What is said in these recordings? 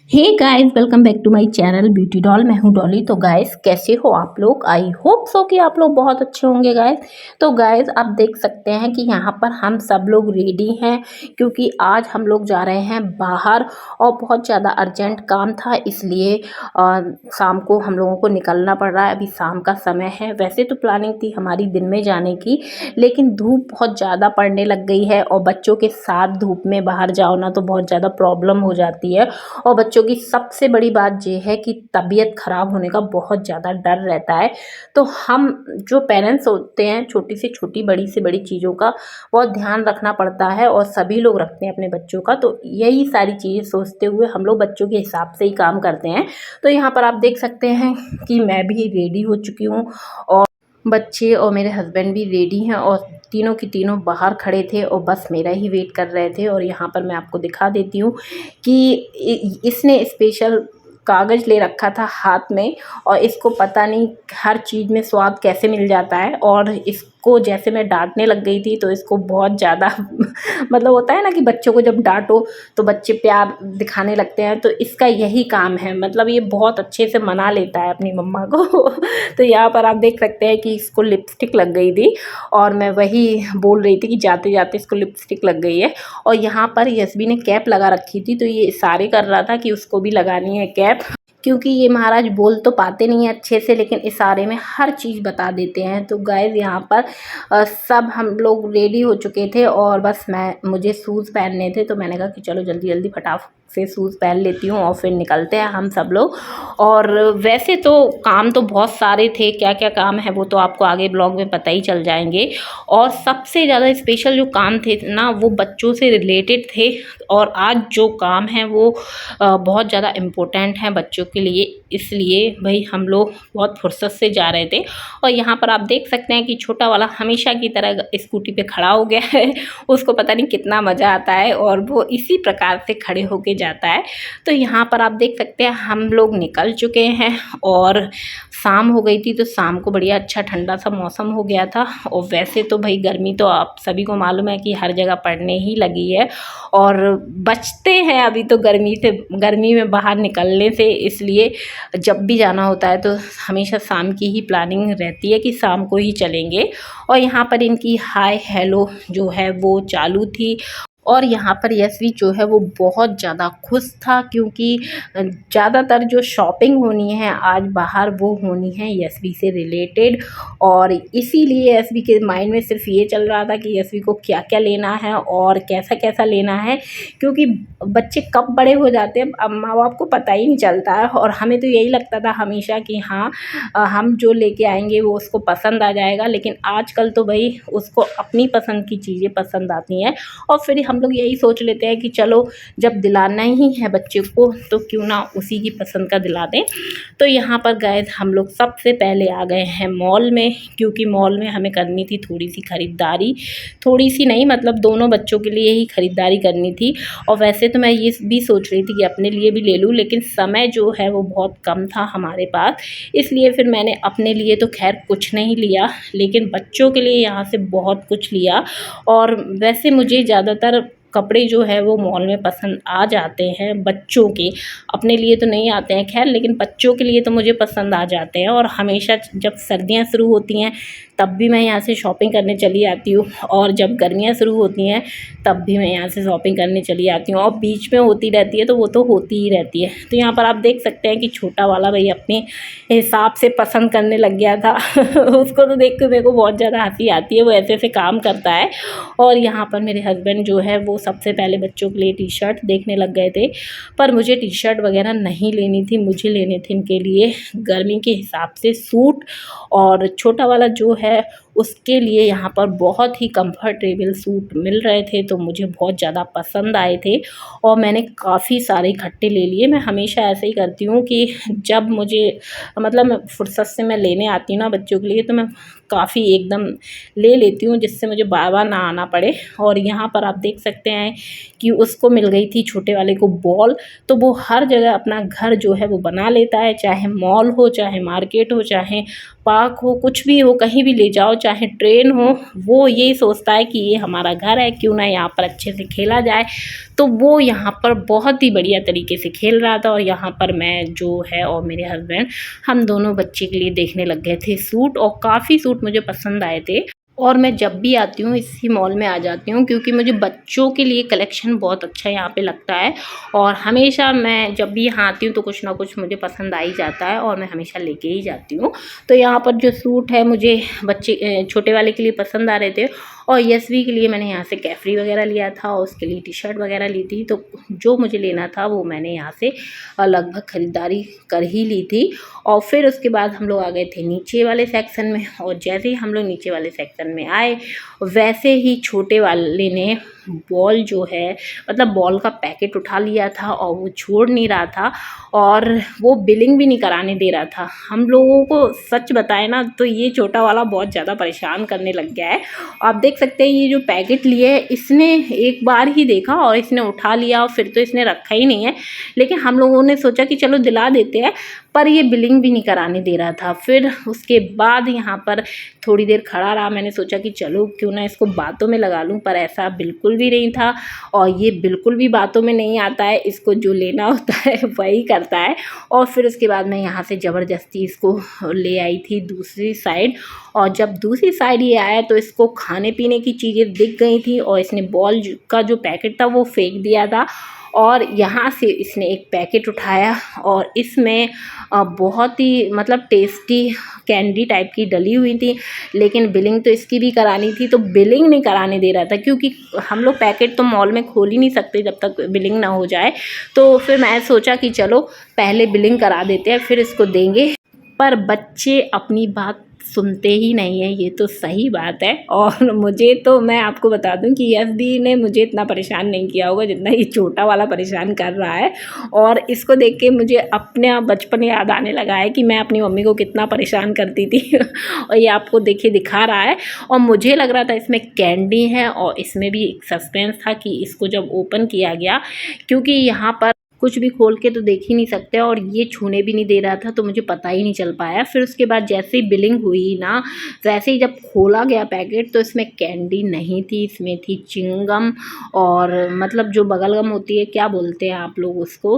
Hey guys, welcome back to my channel beauty doll. मैं हूं डॉली। तो गाइस, कैसे हो आप लोग? आई होप सो कि आप लोग बहुत अच्छे होंगे गाइस। तो गाइस, आप देख सकते हैं कि यहाँ पर हम सब लोग रेडी हैं क्योंकि आज हम लोग जा रहे हैं बाहर और बहुत ज़्यादा अर्जेंट काम था, इसलिए शाम को हम लोगों को निकलना पड़ रहा है। अभी शाम का समय है। वैसे तो प्लानिंग थी हमारी दिन में जाने की, लेकिन धूप बहुत ज़्यादा पड़ने लग गई है और बच्चों के साथ धूप में बाहर जाओ ना तो बहुत ज़्यादा प्रॉब्लम हो जाती है। और बच्चों की सबसे बड़ी बात ये है कि तबीयत खराब होने का बहुत ज़्यादा डर रहता है। तो हम जो पेरेंट्स होते हैं, छोटी से छोटी बड़ी से बड़ी चीज़ों का बहुत ध्यान रखना पड़ता है और सभी लोग रखते हैं अपने बच्चों का। तो यही सारी चीज़ें सोचते हुए हम लोग बच्चों के हिसाब से ही काम करते हैं। तो यहाँ पर आप देख सकते हैं कि मैं भी रेडी हो चुकी हूँ और बच्चे और मेरे हस्बैंड भी रेडी हैं और तीनों की तीनों बाहर खड़े थे और बस मेरा ही वेट कर रहे थे। और यहाँ पर मैं आपको दिखा देती हूँ कि इसने स्पेशल कागज़ ले रखा था हाथ में और इसको पता नहीं हर चीज़ में स्वाद कैसे मिल जाता है। और इसको जैसे मैं डांटने लग गई थी तो इसको बहुत ज़्यादा मतलब होता है ना कि बच्चों को जब डांटो तो बच्चे प्यार दिखाने लगते हैं, तो इसका यही काम है। मतलब ये बहुत अच्छे से मना लेता है अपनी मम्मा को। तो यहाँ पर आप देख सकते हैं कि इसको लिपस्टिक लग गई थी और मैं वही बोल रही थी कि जाते जाते इसको लिपस्टिक लग गई है। और यहाँ पर यशबी ने कैप लगा रखी थी तो ये इशारे कर रहा था कि उसको भी लगानी है कैप, क्योंकि ये महाराज बोल तो पाते नहीं हैं अच्छे से, लेकिन इशारे में हर चीज़ बता देते हैं। तो गाइस, यहाँ पर सब हम लोग रेडी हो चुके थे और बस मुझे शूज़ पहनने थे। तो मैंने कहा कि चलो जल्दी जल्दी फटाफट से शूज़ पहन लेती हूँ और फिर निकलते हैं हम सब लोग। और वैसे तो काम तो बहुत सारे थे, क्या क्या काम है वो तो आपको आगे ब्लॉग में पता ही चल जाएंगे। और सबसे ज़्यादा स्पेशल जो काम थे ना वो बच्चों से रिलेटेड थे। और आज जो काम है वो बहुत ज़्यादा इम्पोर्टेंट है बच्चों के लिए, इसलिए भाई हम लोग बहुत फुर्सत से जा रहे थे। और यहाँ पर आप देख सकते हैं कि छोटा वाला हमेशा की तरह स्कूटी पे खड़ा हो गया है। उसको पता नहीं कितना मज़ा आता है और वो इसी प्रकार से खड़े होके जाता है। तो यहाँ पर आप देख सकते हैं हम लोग निकल चुके हैं और शाम हो गई थी। तो शाम को बढ़िया अच्छा ठंडा सा मौसम हो गया था। और वैसे तो भाई गर्मी तो आप सभी को मालूम है कि हर जगह पड़ने ही लगी है और बचते हैं अभी तो गर्मी में बाहर निकलने से। इसलिए जब भी जाना होता है तो हमेशा शाम की ही प्लानिंग रहती है कि शाम को ही चलेंगे। और यहाँ पर इनकी हाय हेलो जो है वो चालू थी। और यहाँ पर यशवी जो है वो बहुत ज़्यादा खुश था क्योंकि ज़्यादातर जो शॉपिंग होनी है आज बाहर वो होनी है यशवी से रिलेटेड। और इसीलिए यशवी के माइंड में सिर्फ ये चल रहा था कि यशवी को क्या क्या लेना है और कैसा कैसा लेना है, क्योंकि बच्चे कब बड़े हो जाते हैं अब माँ बाप को पता ही नहीं चलता है। और हमें तो यही लगता था हमेशा कि हाँ हम जो लेके आएंगे वो उसको पसंद आ जाएगा, लेकिन आजकल तो भाई उसको अपनी पसंद की चीज़ें पसंद आती हैं। और फिर हम लोग यही सोच लेते हैं कि चलो जब दिलाना ही है बच्चे को तो क्यों ना उसी की पसंद का दिला दें। तो यहाँ पर गाइस हम लोग सबसे पहले आ गए हैं मॉल में, क्योंकि मॉल में हमें करनी थी थोड़ी सी ख़रीदारी। थोड़ी सी नहीं, मतलब दोनों बच्चों के लिए ही ख़रीदारी करनी थी। और वैसे तो मैं ये भी सोच रही थी कि अपने लिए भी ले लूँ, लेकिन समय जो है वो बहुत कम था हमारे पास, इसलिए फिर मैंने अपने लिए तो खैर कुछ नहीं लिया, लेकिन बच्चों के लिए यहाँ से बहुत कुछ लिया। और वैसे मुझे ज़्यादातर कपड़े जो है वो मॉल में पसंद आ जाते हैं बच्चों के, अपने लिए तो नहीं आते हैं खैर, लेकिन बच्चों के लिए तो मुझे पसंद आ जाते हैं। और हमेशा जब सर्दियां शुरू होती हैं तब भी मैं यहाँ से शॉपिंग करने चली आती हूँ, और जब गर्मियाँ शुरू होती हैं तब भी मैं यहाँ से शॉपिंग करने चली आती हूँ। और बीच में होती रहती है तो वो तो होती ही रहती है। तो यहाँ पर आप देख सकते हैं कि छोटा वाला भाई अपने हिसाब से पसंद करने लग गया था। उसको तो देख के मेरे को बहुत ज़्यादा हंसी आती है, वो ऐसे ऐसे काम करता है। और यहाँ पर मेरे हस्बैंड जो है वो सबसे पहले बच्चों के लिए टी शर्ट देखने लग गए थे, पर मुझे टी शर्ट वगैरह नहीं लेनी थी, मुझे लेने थे इनके लिए गर्मी के हिसाब से सूट। और छोटा वाला जो है उसके लिए यहाँ पर बहुत ही कंफर्टेबल सूट मिल रहे थे तो मुझे बहुत ज़्यादा पसंद आए थे और मैंने काफ़ी सारे इकट्ठे ले लिए। मैं हमेशा ऐसे ही करती हूँ कि जब मुझे मतलब फुर्सत से मैं लेने आती हूँ ना बच्चों के लिए तो मैं काफ़ी एकदम ले लेती हूँ जिससे मुझे बार बार ना आना पड़े। और यहाँ पर आप देख सकते हैं कि उसको मिल गई थी छोटे वाले को बॉल, तो वो हर जगह अपना घर जो है वो बना लेता है, चाहे मॉल हो, चाहे मार्केट हो, चाहे पार्क हो, कुछ भी हो, कहीं भी ले जाओ, चाहे ट्रेन हो, वो यही सोचता है कि ये हमारा घर है, क्यों ना यहाँ पर अच्छे से खेला जाए। तो वो यहाँ पर बहुत ही बढ़िया तरीके से खेल रहा था और यहाँ पर मैं जो है और मेरे हस्बैंड, हम दोनों बच्चे के लिए देखने लग गए थे सूट, और काफ़ी सूट मुझे पसंद आए थे। और मैं जब भी आती हूँ इसी मॉल में आ जाती हूँ, क्योंकि मुझे बच्चों के लिए कलेक्शन बहुत अच्छा यहाँ पे लगता है। और हमेशा मैं जब भी यहाँ आती हूँ तो कुछ ना कुछ मुझे पसंद आ ही जाता है और मैं हमेशा लेके ही जाती हूँ। तो यहाँ पर जो सूट है मुझे बच्चे छोटे वाले के लिए पसंद आ रहे थे, और यशवी के लिए मैंने यहाँ से कैफरी वगैरह लिया था और उसके लिए टी शर्ट वगैरह ली थी। तो जो मुझे लेना था वो मैंने यहाँ से लगभग ख़रीदारी कर ही ली थी। और फिर उसके बाद हम लोग आ गए थे नीचे वाले सेक्शन में, और जैसे ही हम लोग नीचे वाले सेक्शन में आए, वैसे ही छोटे वाले ने बॉल जो है, मतलब बॉल का पैकेट उठा लिया था और वो छोड़ नहीं रहा था, और वो बिलिंग भी नहीं कराने दे रहा था। हम लोगों को सच बताए ना तो ये छोटा वाला बहुत ज़्यादा परेशान करने लग गया है। आप देख सकते हैं ये जो पैकेट लिए है, इसने एक बार ही देखा और इसने उठा लिया और फिर तो इसने रखा ही नहीं है। लेकिन हम लोगों ने सोचा कि चलो दिला देते हैं, पर ये बिलिंग भी नहीं कराने दे रहा था। फिर उसके बाद यहाँ पर थोड़ी देर खड़ा रहा, मैंने सोचा कि चलो क्यों ना इसको बातों में लगा लूँ, पर ऐसा बिल्कुल भी नहीं था। और ये बिल्कुल भी बातों में नहीं आता है, इसको जो लेना होता है वही करता है। और फिर उसके बाद मैं यहाँ से ज़बरदस्ती इसको ले आई थी दूसरी साइड, और जब दूसरी साइड ये आया तो इसको खाने पीने की चीज़ें दिख गई थी, और इसने बॉल का जो पैकेट था वो फेंक दिया था। और यहाँ से इसने एक पैकेट उठाया और इसमें बहुत ही मतलब टेस्टी कैंडी टाइप की डली हुई थी, लेकिन बिलिंग तो इसकी भी करानी थी, तो बिलिंग नहीं कराने दे रहा था, क्योंकि हम लोग पैकेट तो मॉल में खोल ही नहीं सकते जब तक बिलिंग ना हो जाए। तो फिर मैं सोचा कि चलो पहले बिलिंग करा देते हैं फिर इसको देंगे। पर बच्चे अपनी बात सुनते ही नहीं है, ये तो सही बात है। और मुझे तो, मैं आपको बता दूं कि यस दी ने मुझे इतना परेशान नहीं किया होगा जितना ये छोटा वाला परेशान कर रहा है। और इसको देख के मुझे अपने आप बचपन याद आने लगा है कि मैं अपनी मम्मी को कितना परेशान करती थी और ये आपको देखिए दिखा रहा है। और मुझे लग रहा था इसमें कैंडी है, और इसमें भी एक सस्पेंस था कि इसको जब ओपन किया गया, क्योंकि यहाँ पर कुछ भी खोल के तो देख ही नहीं सकते, और ये छूने भी नहीं दे रहा था, तो मुझे पता ही नहीं चल पाया। फिर उसके बाद जैसे ही बिलिंग हुई ना, वैसे ही जब खोला गया पैकेट तो इसमें कैंडी नहीं थी, इसमें थी चिंगम, और मतलब जो बगल गम होती है, क्या बोलते हैं आप लोग उसको।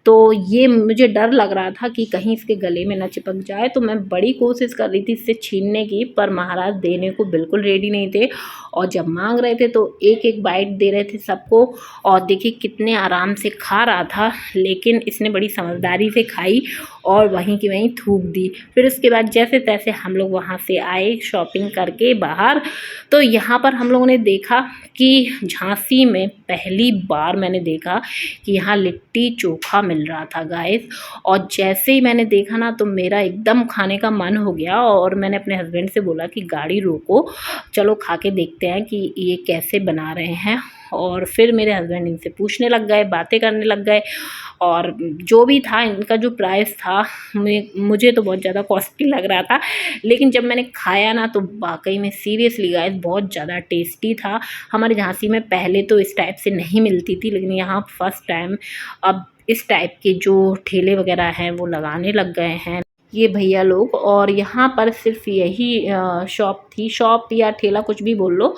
तो ये मुझे डर लग रहा था कि कहीं इसके गले में ना चिपक जाए, तो मैं बड़ी कोशिश कर रही थी इससे छीनने की, पर महाराज देने को बिल्कुल रेडी नहीं थे। और जब मांग रहे थे तो एक एक बाइट दे रहे थे सबको, और देखिए कितने आराम से खा रहा था, लेकिन इसने बड़ी समझदारी से खाई और वहीं की वहीं थूक दी। फिर उसके बाद जैसे तैसे हम लोग वहाँ से आए शॉपिंग करके बाहर। तो यहाँ पर हम लोगों ने देखा कि झांसी में पहली बार मैंने देखा कि यहाँ लिट्टी चोखा मिल रहा था गाइस। और जैसे ही मैंने देखा ना तो मेरा एकदम खाने का मन हो गया, और मैंने अपने हस्बैंड से बोला कि गाड़ी रोको, चलो खा के देखते हैं कि ये कैसे बना रहे हैं। और फिर मेरे हस्बैंड इनसे पूछने लग गए, बातें करने लग गए, और जो भी था इनका जो प्राइस था मुझे तो बहुत ज़्यादा कॉस्टली लग रहा था, लेकिन जब मैंने खाया ना तो वाकई में सीरियसली गाइस बहुत ज़्यादा टेस्टी था। हमारे झांसी में पहले तो इस टाइप से नहीं मिलती थी, लेकिन यहाँ फर्स्ट टाइम अब इस टाइप के जो ठेले वगैरह हैं वो लगाने लग गए हैं ये भैया लोग। और यहाँ पर सिर्फ यही शॉप थी, शॉप या ठेला कुछ भी बोल लो,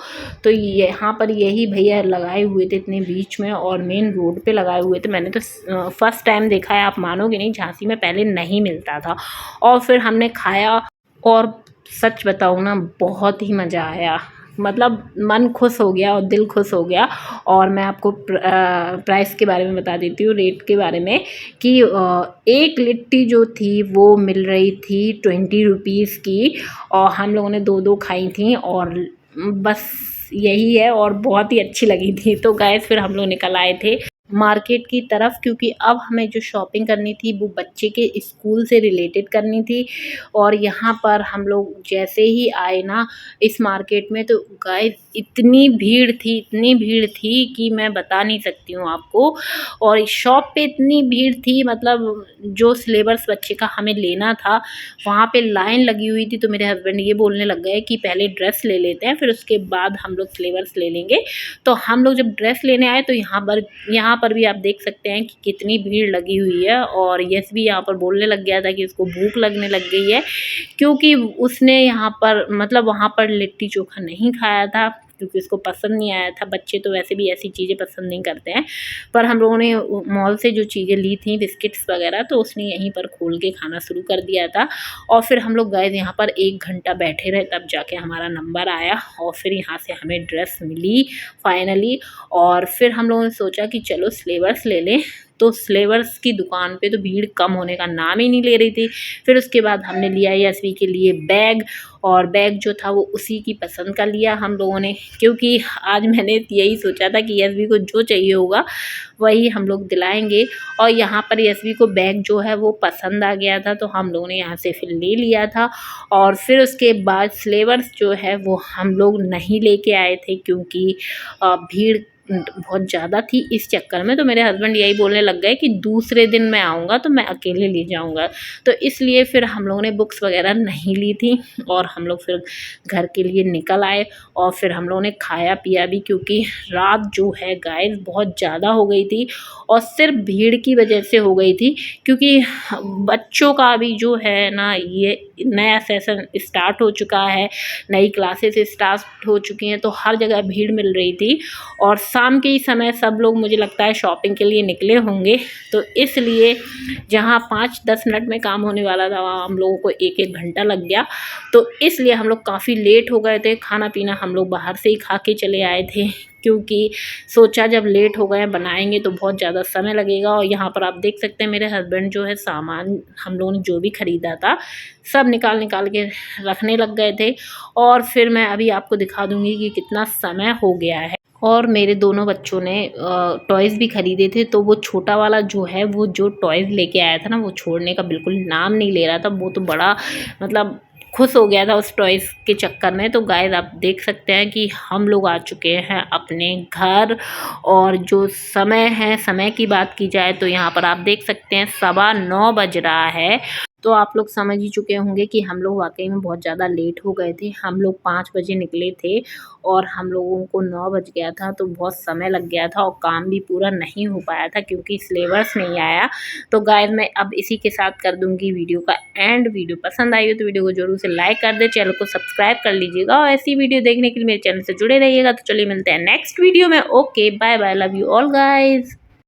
तो यहाँ पर यही भैया लगाए हुए थे इतने बीच में, और मेन रोड पे लगाए हुए थे। मैंने तो फर्स्ट टाइम देखा है, आप मानोगे नहीं, झांसी में पहले नहीं मिलता था। और फिर हमने खाया, और सच बताऊँ ना बहुत ही मज़ा आया, मतलब मन खुश हो गया और दिल खुश हो गया। और मैं आपको प्राइस के बारे में बता देती हूँ, रेट के बारे में, कि एक लिट्टी जो थी वो मिल रही थी 20 रुपीज़ की, और हम लोगों ने दो दो खाई थी, और बस यही है, और बहुत ही अच्छी लगी थी। तो गाइस फिर हम लोग निकल आए थे मार्केट की तरफ, क्योंकि अब हमें जो शॉपिंग करनी थी वो बच्चे के स्कूल से रिलेटेड करनी थी। और यहाँ पर हम लोग जैसे ही आए ना इस मार्केट में, तो गाइस इतनी भीड़ थी कि मैं बता नहीं सकती हूँ आपको। और इस शॉप पे इतनी भीड़ थी, मतलब जो सिलेबस बच्चे का हमें लेना था वहाँ पे लाइन लगी हुई थी। तो मेरे हस्बैंड ये बोलने लग गए कि पहले ड्रेस ले लेते हैं, फिर उसके बाद हम लोग सिलेबस ले लेंगे। तो हम लोग जब ड्रेस लेने आए तो यहाँ यहाँ पर भी आप देख सकते हैं कि कितनी भीड़ लगी हुई है। और यश भी यहाँ पर बोलने लग गया था कि उसको भूख लगने लग गई है, क्योंकि उसने यहाँ पर मतलब वहाँ पर लिट्टी चोखा नहीं खाया था, क्योंकि उसको पसंद नहीं आया था। बच्चे तो वैसे भी ऐसी चीज़ें पसंद नहीं करते हैं। पर हम लोगों ने मॉल से जो चीज़ें ली थी बिस्किट्स वगैरह, तो उसने यहीं पर खोल के खाना शुरू कर दिया था। और फिर हम लोग गए यहाँ पर 1 घंटा बैठे रहे, तब जाके हमारा नंबर आया और फिर यहाँ से हमें ड्रेस मिली फाइनली। और फिर हम लोगों ने सोचा कि चलो स्लीवर्स ले लें, तो स्लीवर्स की दुकान पे तो भीड़ कम होने का नाम ही नहीं ले रही थी। फिर उसके बाद हमने लिया यशवी के लिए बैग, और बैग जो था वो उसी की पसंद का लिया हम लोगों ने, क्योंकि आज मैंने यही सोचा था कि यशवी को जो चाहिए होगा वही हम लोग दिलाएंगे। और यहाँ पर यशवी को बैग जो है वो पसंद आ गया था, तो हम लोगों ने यहाँ से फिर ले लिया था। और फिर उसके बाद स्लीवर्स जो है वो हम लोग नहीं लेके आए थे, क्योंकि भीड़ बहुत ज़्यादा थी इस चक्कर में। तो मेरे हस्बैंड यही बोलने लग गए कि दूसरे दिन मैं आऊँगा तो मैं अकेले ले जाऊँगा, तो इसलिए फिर हम लोगों ने बुक्स वगैरह नहीं ली थी। और हम लोग फिर घर के लिए निकल आए, और फिर हम लोगों ने खाया पिया भी, क्योंकि रात जो है गाइस बहुत ज़्यादा हो गई थी, और सिर्फ भीड़ की वजह से हो गई थी। क्योंकि बच्चों का भी जो है ना, ये नया सेशन स्टार्ट हो चुका है, नई क्लासेस स्टार्ट हो चुकी हैं, तो हर जगह भीड़ मिल रही थी। और शाम के ही समय सब लोग मुझे लगता है शॉपिंग के लिए निकले होंगे, तो इसलिए जहाँ 5-10 मिनट में काम होने वाला था वहाँ हम लोगों को 1-1 घंटा लग गया। तो इसलिए हम लोग काफ़ी लेट हो गए थे। खाना पीना हम लोग बाहर से ही खा के चले आए थे, क्योंकि सोचा जब लेट हो गए बनाएंगे तो बहुत ज़्यादा समय लगेगा। और यहाँ पर आप देख सकते हैं मेरे हस्बैंड जो है सामान हम लोगों ने जो भी ख़रीदा था सब निकाल निकाल के रखने लग गए थे। और फिर मैं अभी आपको दिखा दूँगी कि कितना समय हो गया है। और मेरे दोनों बच्चों ने टॉयज़ भी ख़रीदे थे, तो वो छोटा वाला जो है वो जो टॉयज़ लेके आया था ना, वो छोड़ने का बिल्कुल नाम नहीं ले रहा था। वो तो बड़ा मतलब खुश हो गया था उस टॉयज़ के चक्कर में। तो गाइस आप देख सकते हैं कि हम लोग आ चुके हैं अपने घर। और जो समय है, समय की बात की जाए तो यहाँ पर आप देख सकते हैं 9:15 बज रहा है। तो आप लोग समझ ही चुके होंगे कि हम लोग वाकई में बहुत ज़्यादा लेट हो गए थे। हम लोग 5 बजे निकले थे और हम लोगों को 9 बज गया था, तो बहुत समय लग गया था और काम भी पूरा नहीं हो पाया था, क्योंकि सिलेबस नहीं आया। तो गाइस मैं अब इसी के साथ कर दूंगी वीडियो का एंड। वीडियो पसंद आई हो तो वीडियो को जरूर से लाइक कर दे, चैनल को सब्सक्राइब कर लीजिएगा, और ऐसी वीडियो देखने के लिए मेरे चैनल से जुड़े रहिएगा। तो चलिए मिलते हैं नेक्स्ट वीडियो में। Okay bye bye, love you all guys.